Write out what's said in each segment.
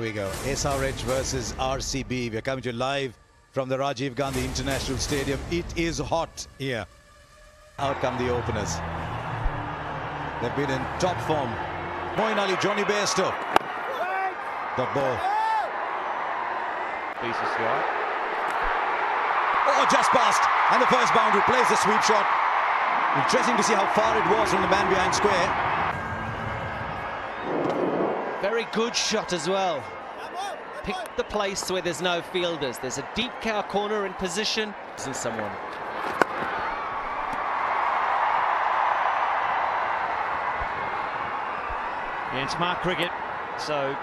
we go. SRH versus RCB. We're coming to you live from the Rajiv Gandhi International Stadium. It is hot here. Out come the openers. They've been in top form. Moeen Ali, Jonny Bairstow. Got ball. Oh, just passed. And the first boundary, plays the sweep shot. Interesting to see how far it was from the man behind square. Very good shot as well. Picked the place where there's no fielders. There's a deep cow corner in position. Isn't someone? Yeah, it's smart cricket. So.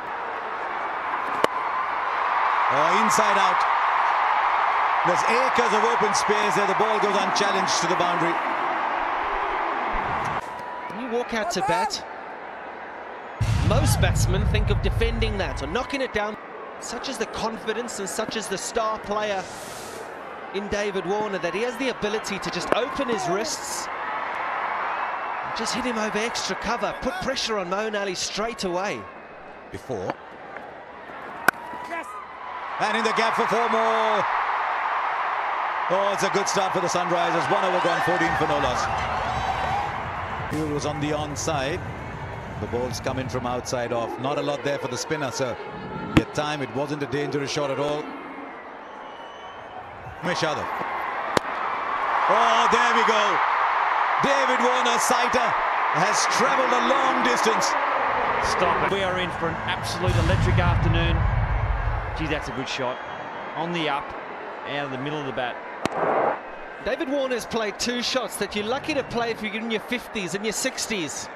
Oh, inside out. There's acres of open space there. The ball goes unchallenged to the boundary. When you walk out to bat, most batsmen think of defending that or knocking it down. Such is the confidence and such is the star player in David Warner that he has the ability to just open his wrists, just hit him over extra cover, put pressure on Moeen Ali straight away. Before. Yes. And in the gap for 4 more. Oh, it's a good start for the Sunrisers. 1 over gone, 14 for no loss. He was on the onside. The ball's come in from outside off. Not a lot there for the spinner, so at time it wasn't a dangerous shot at all. Meshadov. Oh, there we go. David Warner, sighter, has travelled a long distance. Stop it. We are in for an absolute electric afternoon. Gee, that's a good shot. On the up, out of the middle of the bat. David Warner's played 2 shots that you're lucky to play if you're in your 50s and your 60s.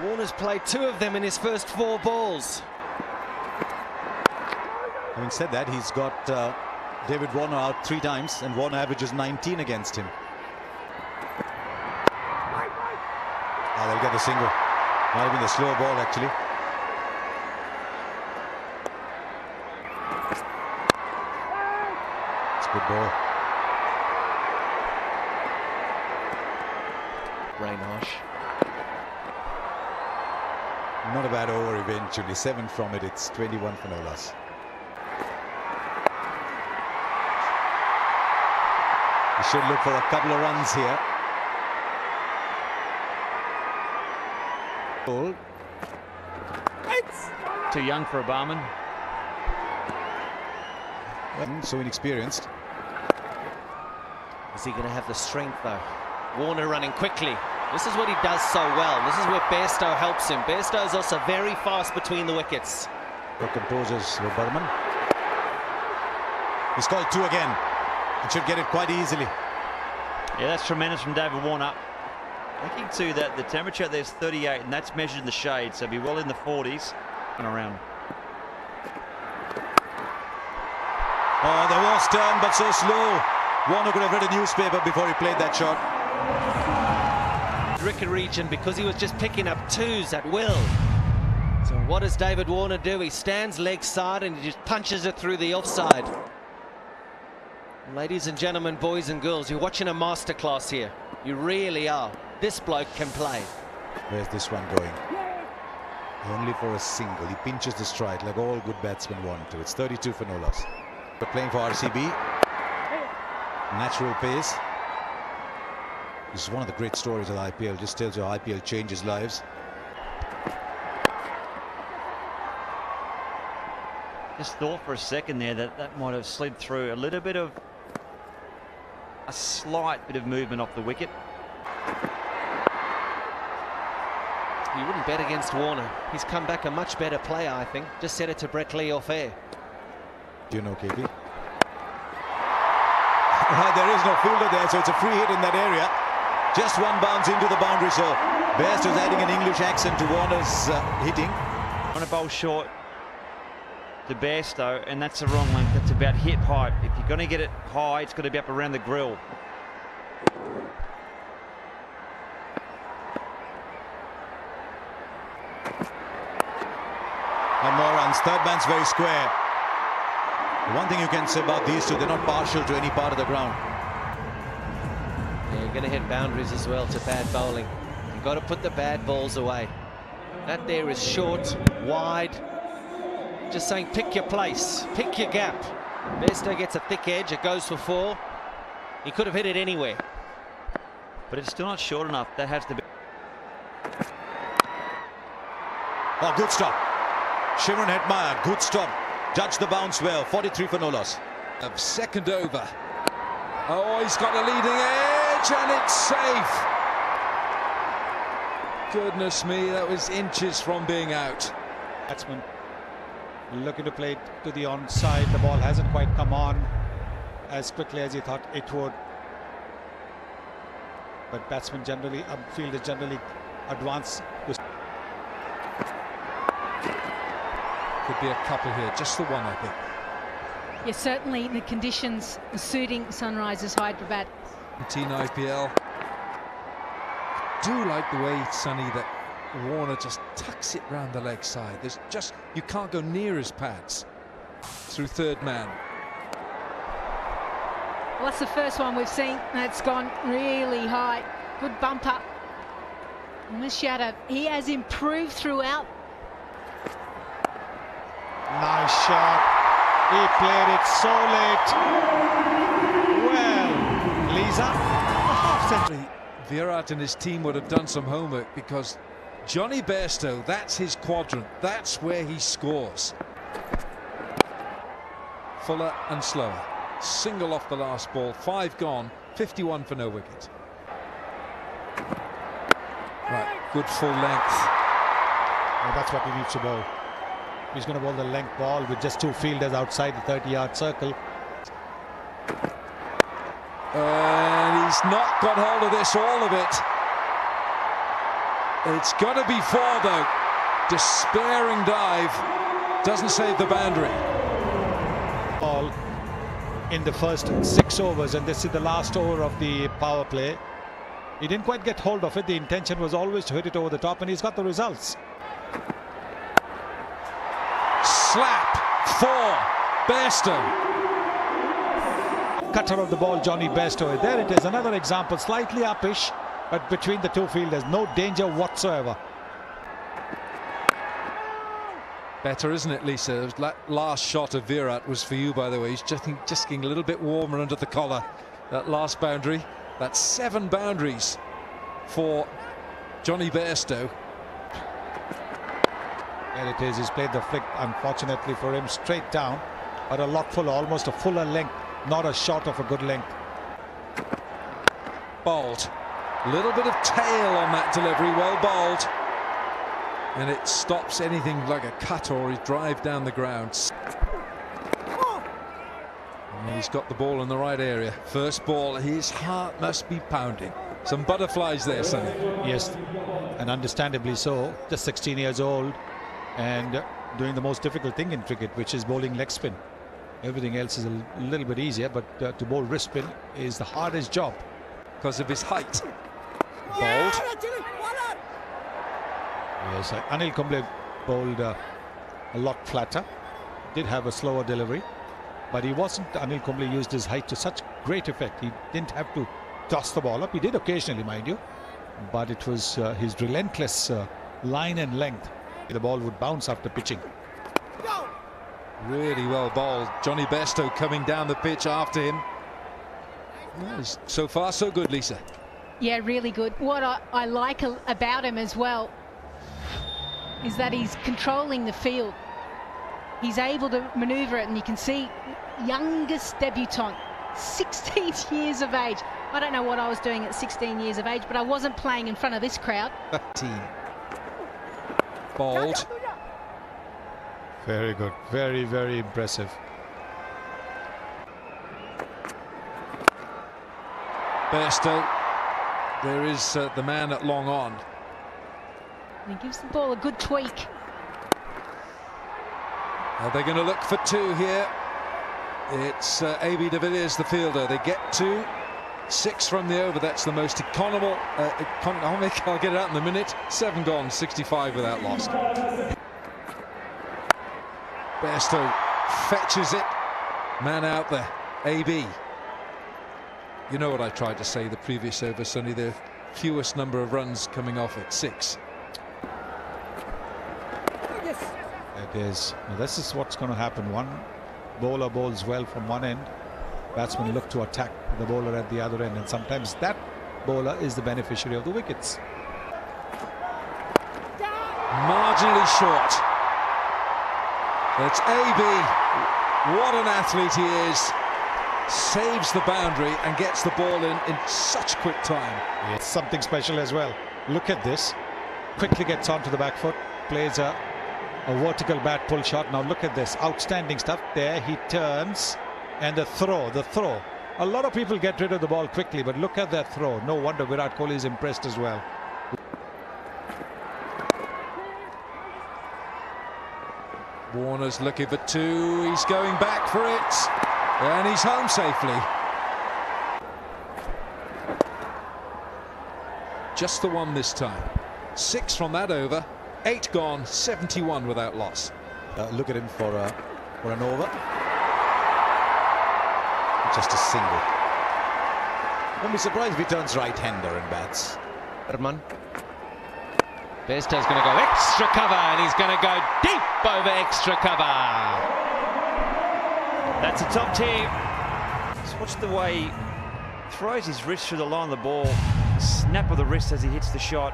Warner's played 2 of them in his first 4 balls. Having said that, he's got David Warner out 3 times, and Warner averages 19 against him. Oh, they'll get the single. Might have been a slow ball, actually. It's a good ball. Rainharsh. Not a bad over eventually. 7 from it. It's 21 for no loss. He should look for a couple of runs here. Ball. Too young for a barman. So inexperienced. Is he going to have the strength though? Warner running quickly. This is what he does so well. This is where Bairstow helps him. Bairstow is also very fast between the wickets. The composers were Burman. He's called 2 again. It should get it quite easily. Yeah, that's tremendous from David Warner. Thinking too that the temperature out there is 38 and that's measured in the shade, so be well in the 40s and around. Oh, there was turn, but so slow. Warner could have read a newspaper before he played that shot. Wicket region because he was just picking up 2s at will. So what does David Warner do? He stands leg side and he just punches it through the offside. Ladies and gentlemen, boys and girls, you're watching a masterclass here. You really are. This bloke can play. Where's this one going? Only for a single. He pinches the strike like all good batsmen want to. It's 32 for no loss. But playing for RCB. Natural pace. This is one of the great stories of the IPL. Just tells you how IPL changes lives. Just thought for a second there that that might have slid through. A little bit of a slight bit of movement off the wicket. You wouldn't bet against Warner. He's come back a much better player, I think. Just said it to Brett Lee off air. Do you know, KP? There is no fielder there, so it's a free hit in that area. Just 1 bounce into the boundary, so Bairstow's adding an English accent to Warner's hitting. On a bowl short to Bairstow, and that's the wrong length. That's about hip height. If you're going to get it high, it's got to be up around the grill. And more runs. Third man's very square. The one thing you can say about these two, they're not partial to any part of the ground. Yeah, you're going to hit boundaries as well to bad bowling. You've got to put the bad balls away. That there is short, wide. Just saying, pick your place, pick your gap. Bairstow gets a thick edge, it goes for 4. He could have hit it anywhere. But it's still not short enough. That has to be. Oh, good stop. Shimron Hetmeyer, good stop. Judged the bounce well. 43 for no loss. Of second over. Oh, he's got a leading edge and it's safe. Goodness me, that was inches from being out. Batsman looking to play it to the onside. The ball hasn't quite come on as quickly as he thought it would. But batsmen generally, fielders generally advance. Could be a couple here, just the one, I think. Yes, certainly the conditions are suiting Sunrisers Hyderabad. Team IPL. Do like the way, Sonny, that Warner just tucks it round the leg side. There's just, you can't go near his pads through third man. Well, that's the first one we've seen that's gone really high. Good bumper. And this shadow, he has improved throughout. Nice shot. He played it so late. Well, Lisa, a half century. Virat and his team would have done some homework, because Jonny Bairstow, that's his quadrant. That's where he scores. Fuller and slower. Single off the last ball. 5 gone. 51 for no wicket. Right, good full length. Well, that's what he needs to bowl. He's going to bowl the length ball with just 2 fielders outside the 30-yard circle. And he's not got hold of this, all of it. It's got to be 4, though. Despairing dive. Doesn't save the boundary. Ball in the first 6 overs, and this is the last over of the power play. He didn't quite get hold of it. The intention was always to hit it over the top, and he's got the results. Slap for Bairstow. Cutter of the ball, Jonny Bairstow. There it is, another example, slightly uppish, but between the 2 fielders, no danger whatsoever. Better, isn't it, Lisa? That last shot of Virat was for you, by the way. He's just getting a little bit warmer under the collar. That last boundary. That's 7 boundaries for Jonny Bairstow. There it is. He's played the flick, unfortunately for him, straight down, but a lot fuller, almost a fuller length, not a short of a good length. Bowled. Little bit of tail on that delivery, well bowled. And it stops anything like a cut or a drive down the ground. And he's got the ball in the right area. First ball, his heart must be pounding. Some butterflies there, Sonny. Yes, and understandably so. Just 16 years old and doing the most difficult thing in cricket, which is bowling leg spin. Everything else is a little bit easier, but to bowl wrist spin is the hardest job. Because of his height. Bowled. Yes, Anil Kumble bowled a lot flatter. Did have a slower delivery, but he wasn't. Anil Kumble used his height to such great effect. He didn't have to toss the ball up. He did occasionally, mind you, but it was his relentless line and length. The ball would bounce after pitching. Really well bowled. Jonny Bairstow coming down the pitch after him. Well, so far, so good, Lisa. Yeah, really good. What I like about him as well is that he's controlling the field. He's able to manoeuvre it, and you can see youngest debutant, 16 years of age. I don't know what I was doing at 16 years of age, but I wasn't playing in front of this crowd. Team. Bowled. Very good. Very, very impressive. Bairstow. There is the man at long on. And he gives the ball a good tweak. Are they going to look for 2 here? It's A.B. de Villiers, the fielder. They get 2. 6 from the over. That's the most economic. I'll get it out in a minute. 7 gone, 65 without loss. Bairstow fetches it. Man out there. A.B. You know what I tried to say the previous over, Sonny, the fewest number of runs coming off it, 6. It is. Now this is what's going to happen. One bowler bowls well from one end. Batsmen look to attack the bowler at the other end, and sometimes that bowler is the beneficiary of the wickets. Marginally short. It's AB. What an athlete he is. Saves the boundary and gets the ball in such quick time. It's something special as well. Look at this. Quickly gets onto the back foot. Plays a vertical bat pull shot. Now look at this. Outstanding stuff. There he turns. And the throw. A lot of people get rid of the ball quickly, but look at that throw. No wonder Virat Kohli is impressed as well. Warner's looking for two. He's going back for it. And he's home safely. Just the one this time. 6 from that over. 8 gone. 71 without loss. Look at him for an over. Just a single. Won't be surprised if he turns right-hander and bats. Bairstow's going to go extra cover, and he's going to go deep over extra cover. That's a top team. Just watch the way he throws his wrist through the line of the ball. Snap of the wrist as he hits the shot.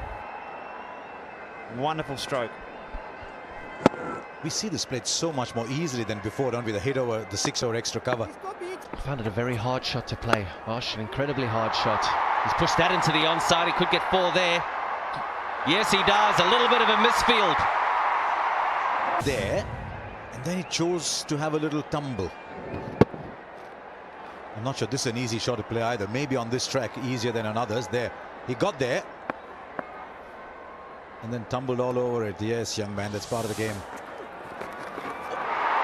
Wonderful stroke. We see this played so much more easily than before, don't we? The hit over the 6 over extra cover. I found it a very hard shot to play. Gosh, an incredibly hard shot. He's pushed that into the onside. He could get 4 there. Yes, he does. A little bit of a misfield. There. And then he chose to have a little tumble. I'm not sure this is an easy shot to play either. Maybe on this track easier than on others. There. He got there. And then tumbled all over it. Yes, young man, that's part of the game.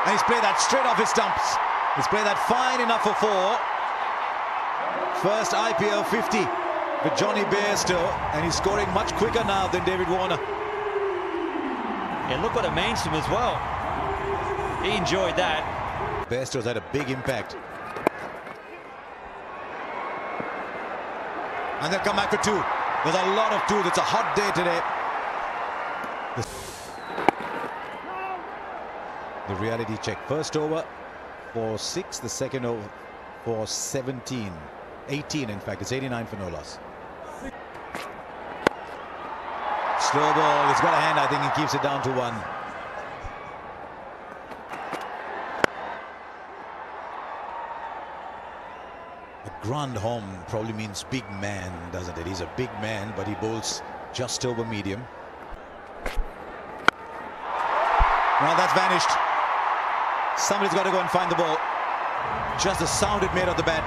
And he's played that straight off his stumps. He's played that fine enough for 4. First IPL 50 with Jonny Bairstow, and he's scoring much quicker now than David Warner. Yeah, look what it means to him as well. He enjoyed that. Bairstow's had a big impact. And they'll come back for 2. There's a lot of 2. It's a hot day today. The reality check. First over for 6, the second over for 17. 18, in fact. It's 89 for no loss. Slow ball. He's got a hand. I think he keeps it down to 1. A grand home probably means big man, doesn't it? He's a big man, but he bowls just over medium. Now that's vanished. Somebody's got to go and find the ball. Just the sound it made of the bat.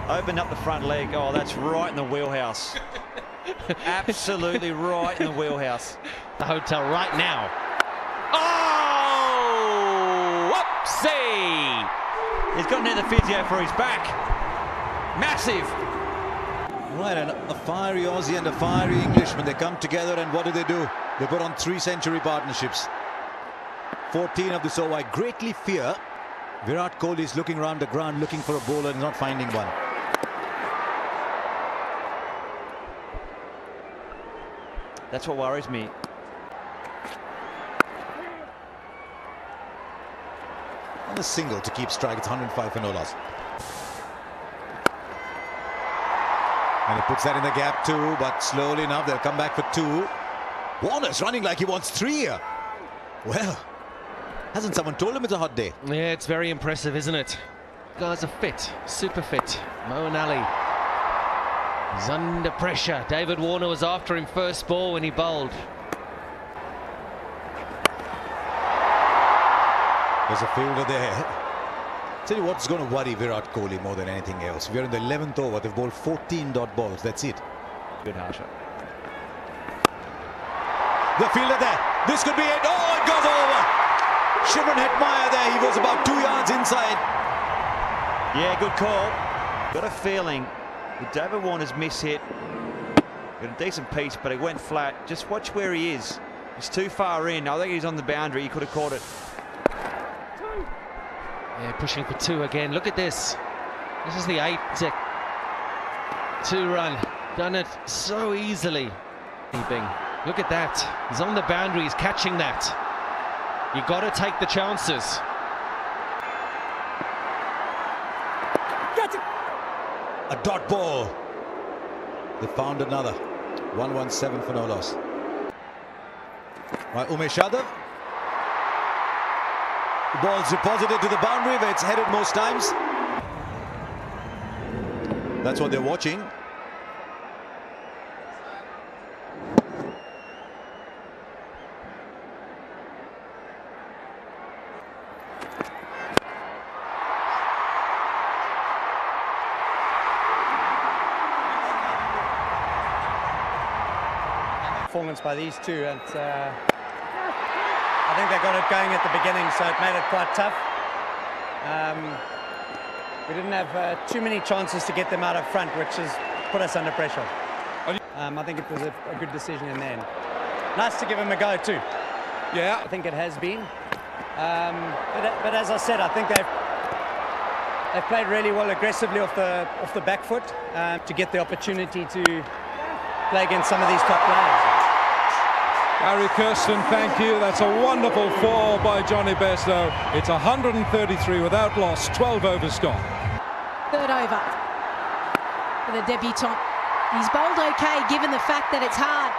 Opened up the front leg. Oh, that's right in the wheelhouse. Absolutely right in the wheelhouse. The hotel right now. Oh! Whoopsie! He's got near the physio for his back. Massive. Right, and a fiery Aussie and a fiery Englishman. They come together, and what do? They put on 3-century partnerships. 14 of this over. I greatly fear Virat Kohli is looking around the ground looking for a bowler and not finding one. That's what worries me. And a single to keep strike. It's 105 for no loss. And he puts that in the gap too, but slowly enough they'll come back for 2. Warner's running like he wants 3 here. Well, hasn't someone told him it's a hot day? Yeah, it's very impressive, isn't it? Guys are fit, super fit. Mo and Ali. He's under pressure. David Warner was after him first ball when he bowled. There's a fielder there. Tell you what's going to worry Virat Kohli more than anything else. We're in the 11th over. They've bowled 14 dot balls. That's it. Good hard shot. The fielder there. This could be it. Oh, it goes over. Shimron Hetmeyer there. He was about 2 yards inside. Yeah, good call. Got a feeling with David Warner's miss hit. Got a decent piece, but it went flat. Just watch where he is. He's too far in. I think he's on the boundary. He could have caught it. Yeah, pushing for 2 again. Look at this. This is the 8-2 run. Done it so easily. Keeping. Look at that. He's on the boundary, he's catching that. You got to take the chances. A dot ball. They found another. 117 for no loss. Right, Umesh Yadav. The ball's deposited to the boundary where it's headed most times. That's what they're watching. Performance by these two, and I think they got it going at the beginning, so it made it quite tough. We didn't have too many chances to get them out up front, which has put us under pressure. I think it was a good decision in the end. Nice to give them a go too. Yeah, I think it has been. But as I said, I think they've played really well aggressively off the back foot to get the opportunity to play against some of these top players. Harry Kirsten, thank you. That's a wonderful 4 by Jonny Bairstow. It's 133 without loss, 12 overs gone. Third over for the debutant. He's bowled okay given the fact that it's hard.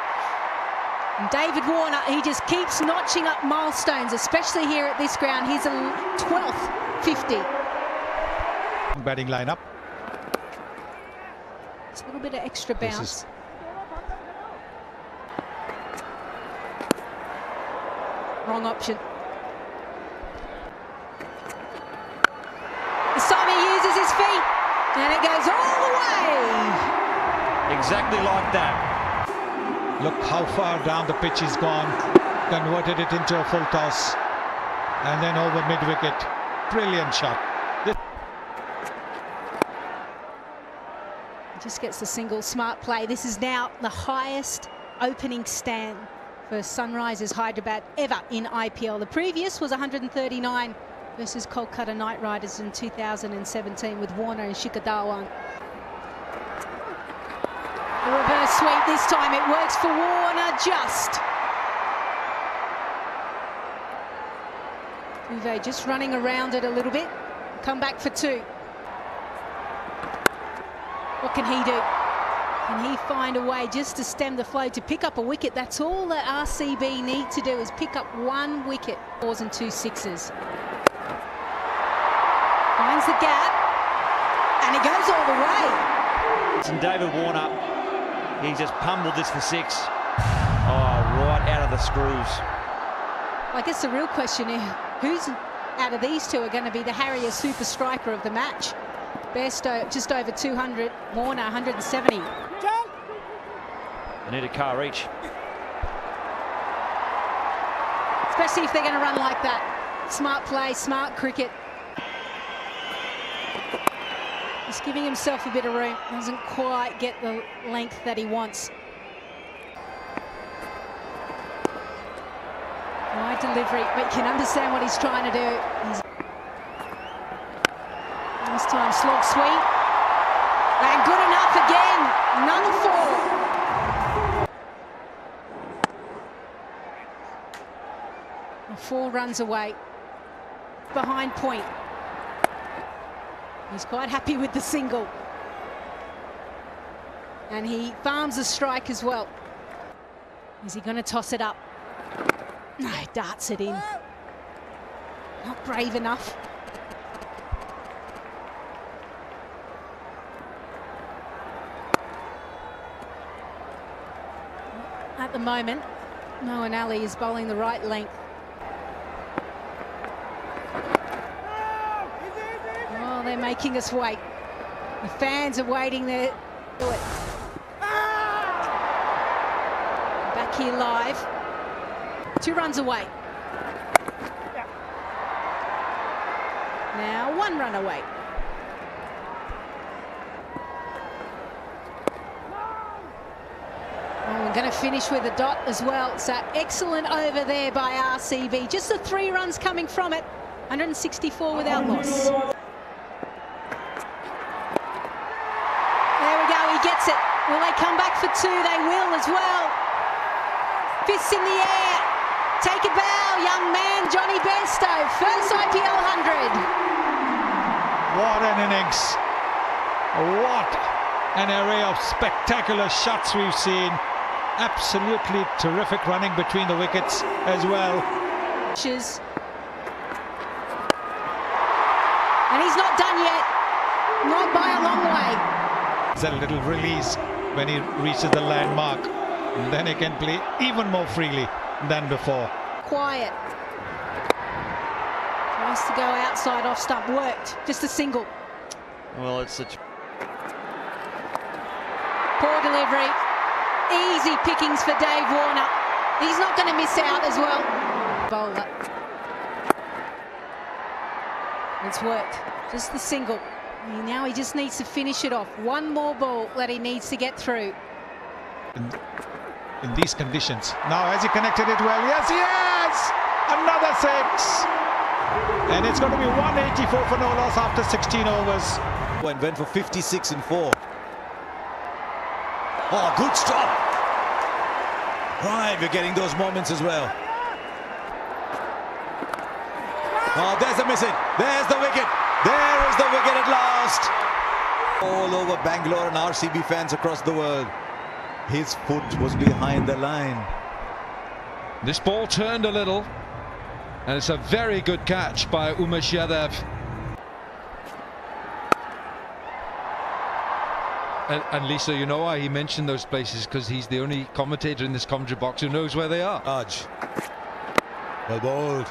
And David Warner, he just keeps notching up milestones, especially here at this ground. He's a 12th 50. Batting lineup. It's a little bit of extra bounce. Wrong option. This time he uses his feet, and it goes all the way. Exactly like that. Look how far down the pitch he's gone. Converted it into a full toss. And then over mid-wicket. Brilliant shot. Just gets the single, smart play. This is now the highest opening stand for Sunrisers Hyderabad ever in IPL. The previous was 139 versus Kolkata Knight Riders in 2017 with Warner and Shikhar Dhawan. The reverse sweep this time, it works for Warner just. Uwe just running around it a little bit. Come back for 2. What can he do? Can he find a way just to stem the flow, to pick up a wicket? That's all that RCB need to do, is pick up 1 wicket. 4s and 2 6s. Finds the gap, and it goes all the way. And David Warner, he just pummeled this for 6. Oh, right out of the screws. I guess the real question is, who's out of these two are going to be the Harrier super striker of the match? Bairstow just over 200, Warner 170. They need a car each. Especially if they're going to run like that. Smart play, smart cricket. Just giving himself a bit of room. Doesn't quite get the length that he wants. Wide delivery, but you can understand what he's trying to do. This time slog sweep. And good enough again. Another 4. 4 runs away. Behind point. He's quite happy with the single. And he farms the strike as well. Is he going to toss it up? No, darts it in. Not brave enough. At the moment, Moeen Ali is bowling the right length. Oh, they're making us wait. The fans are waiting there. Do it. Back here live. 2 runs away. Now 1 run away. Oh, we're going to finish with a dot as well. So excellent over there by RCB. Just the 3 runs coming from it. 164 without loss. There we go, he gets it. Will they come back for 2? They will as well. Fists in the air. Take a bow, young man, Jonny Bairstow. First IPL 100. What an innings. What an array of spectacular shots we've seen. Absolutely terrific running between the wickets as well. And he's not done yet. Not by a long way. It's a little release when he reaches the landmark. And then he can play even more freely than before. Quiet. Tries to go outside off stump. Worked. Just a single. Well, it's such Poor delivery. Easy pickings for Dave Warner. He's not going to miss out as well. Bowler. It's worked. Just the single. Now he just needs to finish it off. One more ball that he needs to get through. In these conditions. Now has he connected it well? Yes, he has! Another six! And it's going to be 184 for no loss after 16 overs. Went for 56 and 4. Oh, good stop. Right, we're getting those moments as well. Oh, there's the miss it. There's the wicket. There is the wicket at last. All over Bangalore and RCB fans across the world. His foot was behind the line. This ball turned a little, and it's a very good catch by Umesh Yadav. And Lisa, you know why he mentioned those places? Because he's the only commentator in this commentary box who knows where they are. Raj. Well bowled.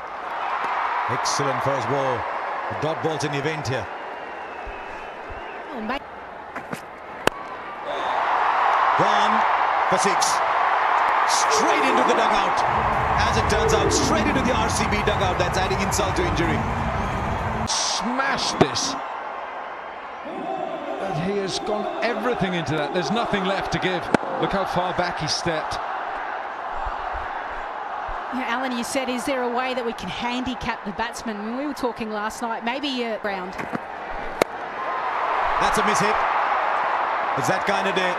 Excellent first ball. The dot ball's in the event here. Oh, mate. Gone for 6. Straight into the dugout. As it turns out, straight into the RCB dugout. That's adding insult to injury. Smashed this. But he has gone everything into that. There's nothing left to give. Look how far back he stepped. Yeah, Alan, you said, is there a way that we can handicap the batsman? I mean, we were talking last night, maybe round. That's a miss hit. It's that kind of day.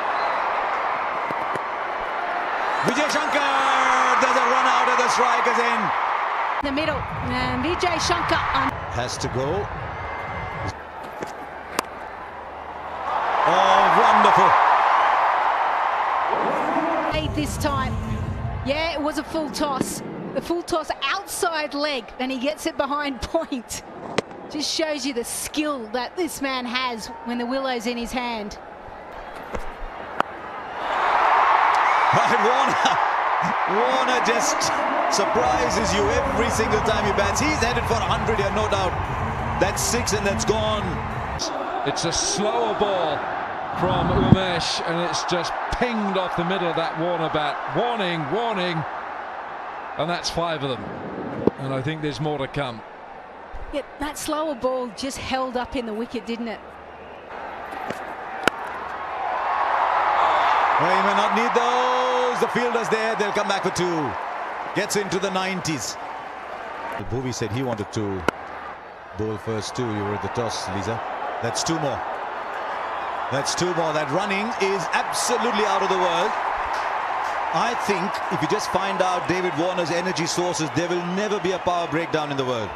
Vijay Shankar, there's a run out of the strikers in. The middle, and Vijay Shankar has to go. Oh, wonderful. This time. Yeah, it was a full toss. The full toss outside leg, and he gets it behind point. Just shows you the skill that this man has when the willow's in his hand. Right, Warner just surprises you every single time he bats. He's headed for 100 here, no doubt. That's 6 and that's gone. It's a slower ball from Umesh, and it's just pinged off the middle of that Warner bat. Warning, warning. And that's 5 of them. And I think there's more to come. Yeah, that slower ball just held up in the wicket, didn't it? Well, he may not need those. The fielder's there. They'll come back for 2. Gets into the 90s. Bhuvi said he wanted to bowl first too. You were at the toss, Lisa. That's 2 more. That's 2 more. That running is absolutely out of the world. I think if you just find out David Warner's energy sources, there will never be a power breakdown in the world.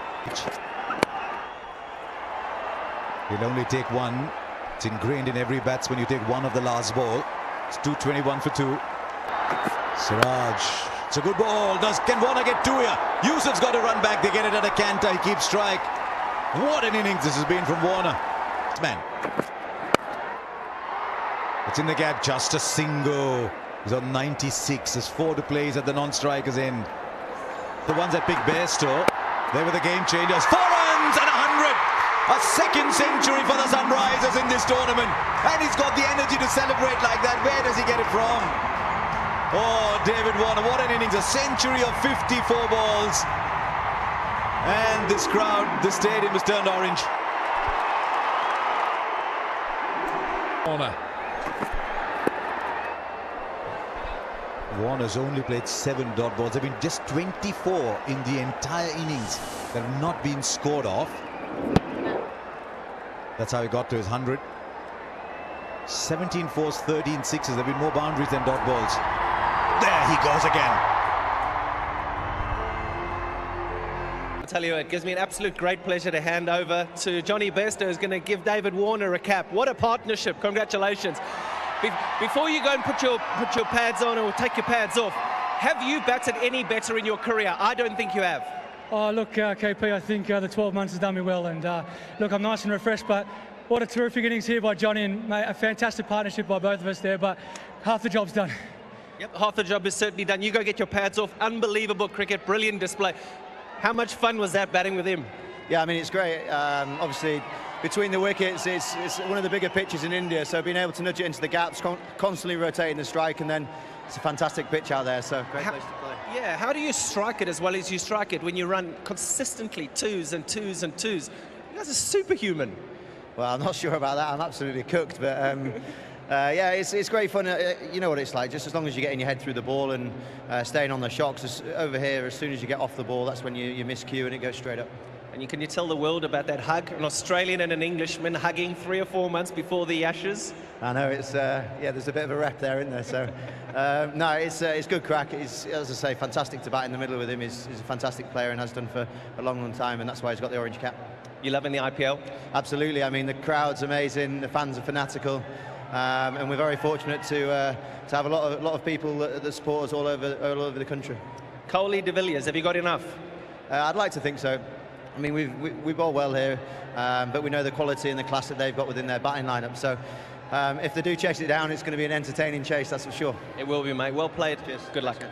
He'll only take 1. It's ingrained in every batsman. You take 1 of the last ball. It's 221 for 2. Siraj. It's a good ball. Can Warner get 2 here? Yusuf's got to run back. They get it at a canter. He keeps strike. What an innings this has been from Warner. Man. It's in the gap. Just a single. He's on 96. There's 4 to play. He's at the non-strikers end. The ones that picked Bairstow, they were the game changers. 4 runs and 100. A second century for the Sunrisers in this tournament. And he's got the energy to celebrate like that. Where does he get it from? Oh, David Warner, what an innings. A century of 54 balls. And this crowd, the stadium is turned orange. Warner. Warner's only played 7 dot balls. There have been just 24 in the entire innings that have not been scored off. That's how he got to his 100. 17 fours, 13 sixes. There have been more boundaries than dot balls. There he goes again. tell you, it gives me an absolute great pleasure to hand over to Jonny Bairstow, who's going to give David Warner a cap. What a partnership. Congratulations. Before you go and put your pads on or take your pads off, have you batted any better in your career? I don't think you have. Oh, look, KP, I think the 12 months has done me well. And look, I'm nice and refreshed, but what a terrific innings here by Jonny, and mate, a fantastic partnership by both of us there, but half the job's done. Yep, half the job is certainly done. You go get your pads off. Unbelievable cricket, brilliant display. How much fun was that batting with him? Yeah, I mean, it's great. Obviously, between the wickets, it's one of the bigger pitches in India, so being able to nudge it into the gaps, constantly rotating the strike, and then it's a fantastic pitch out there, so great place to play. Yeah, how do you strike it as well as you strike it when you run consistently twos and twos and twos? You guys are superhuman. Well, I'm not sure about that. I'm absolutely cooked, but yeah, it's great fun. You know what it's like. Just as long as you're getting your head through the ball and staying on the shocks. Over here, as soon as you get off the ball, that's when you miscue and it goes straight up. And can you tell the world about that hug? An Australian and an Englishman hugging 3 or 4 months before the Ashes. I know, it's yeah, there's a bit of a rep there, isn't there? So no, it's good crack. It's, as I say, fantastic to bat in the middle with him. He's a fantastic player and has done for a long, long time, and that's why he's got the orange cap. You loving the IPL? Absolutely. I mean, the crowd's amazing. The fans are fanatical. And we're very fortunate to have a lot of people that support us all over the country. Kohli, de Villiers, have you got enough? I'd like to think so. I mean, we bowl well here, but we know the quality and the class that they've got within their batting lineup. So if they do chase it down, it's going to be an entertaining chase, that's for sure. It will be, mate. Well played. Cheers. Good luck.